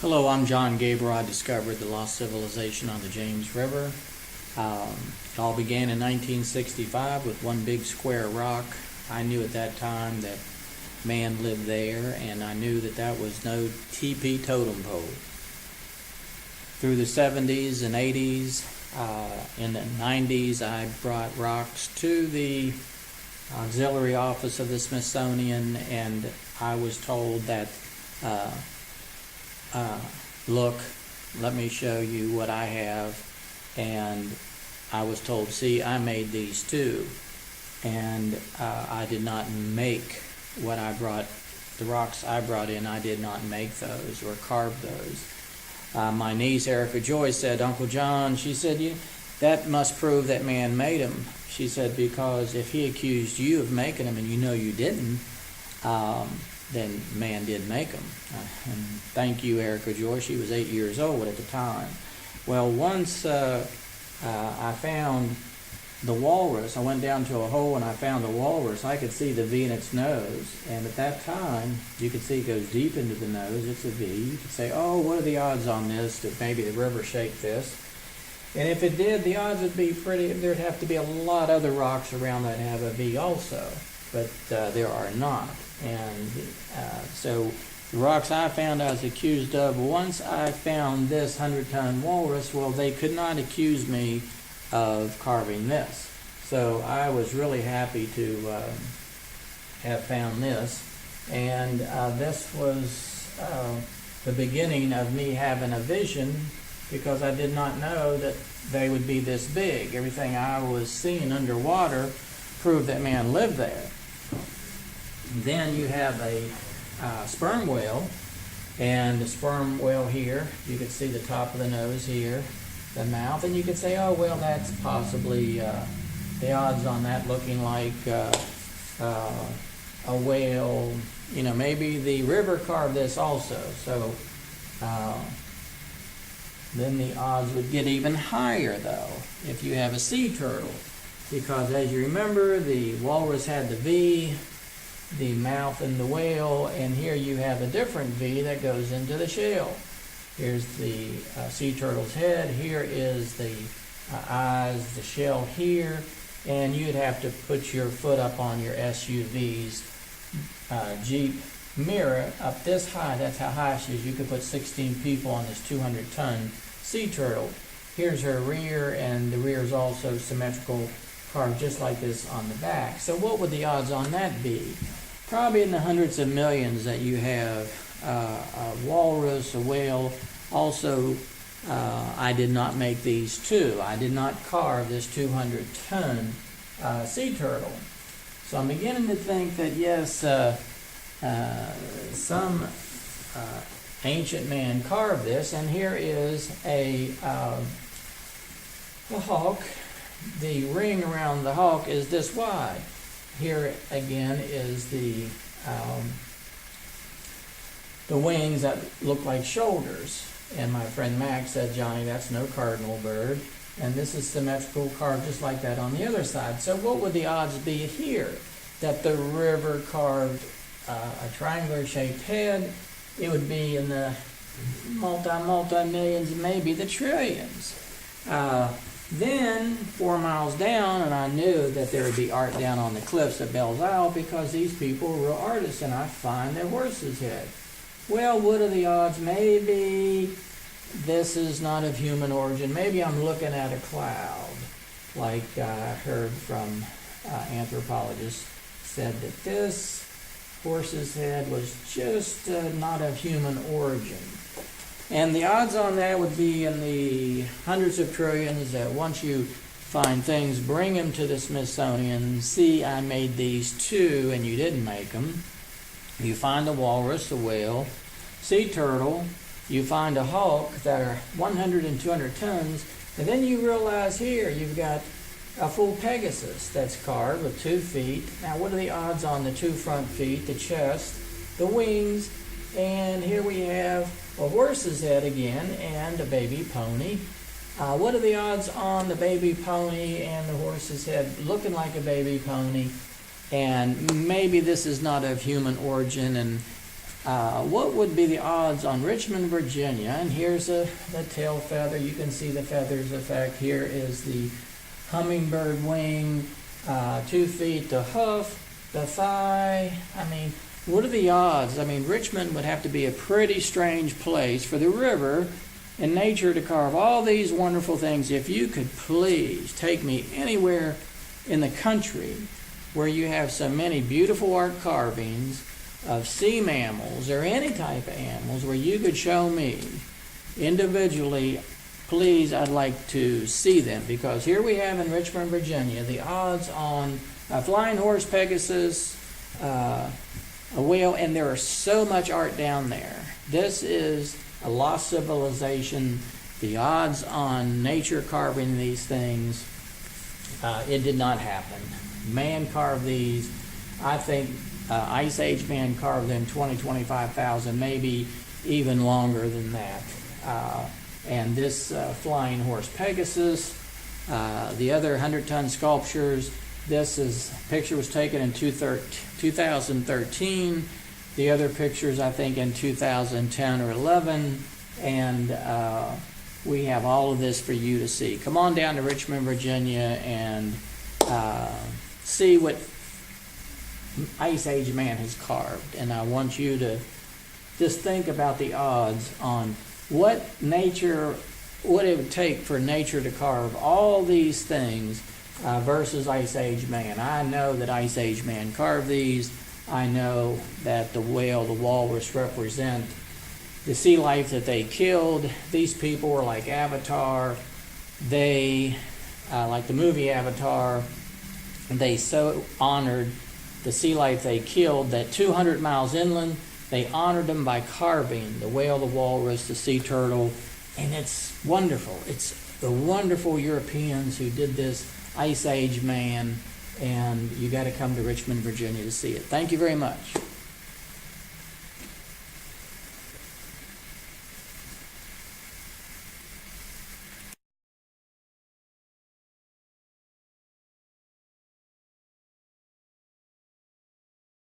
Hello, I'm John Gabriel. I discovered the lost civilization on the James River. It all began in 1965 with one big square rock. I knew at that time that man lived there, and I knew that that was no TP totem pole. Through the 70s and 80s, in the 90s, I brought rocks to the auxiliary office of the Smithsonian, and I was told that look, let me show you what I have. And I was told, see, I made these too. And I did not make what I brought, the rocks I brought in, I did not make those or carve those. My niece, Erica Joy, said, Uncle John, she said, that must prove that man made them. She said, because if he accused you of making them and you know you didn't, then man did make them. And thank you, Erica Joy. She was 8 years old at the time. Well, once I found the walrus, I went down to a hole and I found the walrus. I could see the V in its nose. And at that time, you could see it goes deep into the nose. It's a V. You could say, oh, what are the odds on this that maybe the river shaped this? And if it did, the odds would be pretty, there'd have to be a lot of other rocks around that have a V also. But there are not. And so the rocks I found I was accused of, once I found this 100-ton walrus, well, they could not accuse me of carving this. So I was really happy to have found this. And this was the beginning of me having a vision, because I did not know that they would be this big. Everything I was seeing underwater proved that man lived there. Then you have a sperm whale, and the sperm whale here, you can see the top of the nose here, the mouth, and you could say, oh, well, that's possibly the odds on that looking like a whale. You know, maybe the river carved this also. So then the odds would get even higher, though, if you have a sea turtle. Because as you remember, the walrus had the V, the mouth in the whale, and here you have a different V that goes into the shell. Here's the sea turtle's head, here is the eyes, the shell here, and you'd have to put your foot up on your SUV's Jeep mirror up this high. That's how high she is. You could put 16 people on this 200-ton sea turtle. Here's her rear, and the rear is also symmetrical, carved just like this on the back. So what would the odds on that be? Probably in the hundreds of millions that you have a walrus, a whale. Also, I did not make these two. I did not carve this 200-ton sea turtle. So I'm beginning to think that, yes, some ancient man carved this, and here is a hawk. The ring around the hawk is this wide. Here again is the wings that look like shoulders. And my friend Max said, Johnny, that's no cardinal bird. And this is symmetrical, carved just like that on the other side. So what would the odds be here that the river carved a triangular shaped head? It would be in the multi-millions, maybe the trillions. Then 4 miles down, and I knew that there would be art down on the cliffs at Bell's Isle, because these people were real artists, and I find their horse's head. Well, what are the odds? Maybe this is not of human origin. Maybe I'm looking at a cloud, like I heard from anthropologists said that this horse's head was just not of human origin. And the odds on that would be in the hundreds of trillions, that once you find things, bring them to the Smithsonian, see, I made these too, and you didn't make them. You find a walrus, a whale, sea turtle, you find a hawk that are 100 and 200 tons, and then you realize here you've got a full Pegasus that's carved with 2 feet. Now, what are the odds on the 2 front feet, the chest, the wings, and here we have a horse's head again, and a baby pony. What are the odds on the baby pony and the horse's head looking like a baby pony? And maybe this is not of human origin, and what would be the odds on Richmond, Virginia? And here's the tail feather. You can see the feathers effect. Here is the hummingbird wing, 2 feet, the hoof, the thigh. I mean, what are the odds? I mean, Richmond would have to be a pretty strange place for the river and nature to carve all these wonderful things. If you could please take me anywhere in the country where you have so many beautiful art carvings of sea mammals or any type of animals, where you could show me individually, please, I'd like to see them. Because here we have in Richmond, Virginia, the odds on a flying horse, Pegasus, a whale, and there is so much art down there. This is a lost civilization. The odds on nature carving these things, it did not happen. Man carved these. I think Ice Age man carved them 25,000, maybe even longer than that. And this flying horse Pegasus, the other 100-ton sculptures, picture was taken in 2013. The other pictures, I think, in 2010 or 11. And we have all of this for you to see. Come on down to Richmond, Virginia, and see what Ice Age man has carved. And I want you to just think about the odds on what it would take for nature to carve all these things versus Ice Age man. I know that Ice Age man carved these. I know that the whale, the walrus, represent the sea life that they killed. These people were like Avatar. They, like the movie Avatar, they so honored the sea life they killed that 200 miles inland, they honored them by carving the whale, the walrus, the sea turtle, and it's wonderful. It's the wonderful Europeans who did this Ice Age man, and you got to come to Richmond, Virginia to see it. Thank you very much.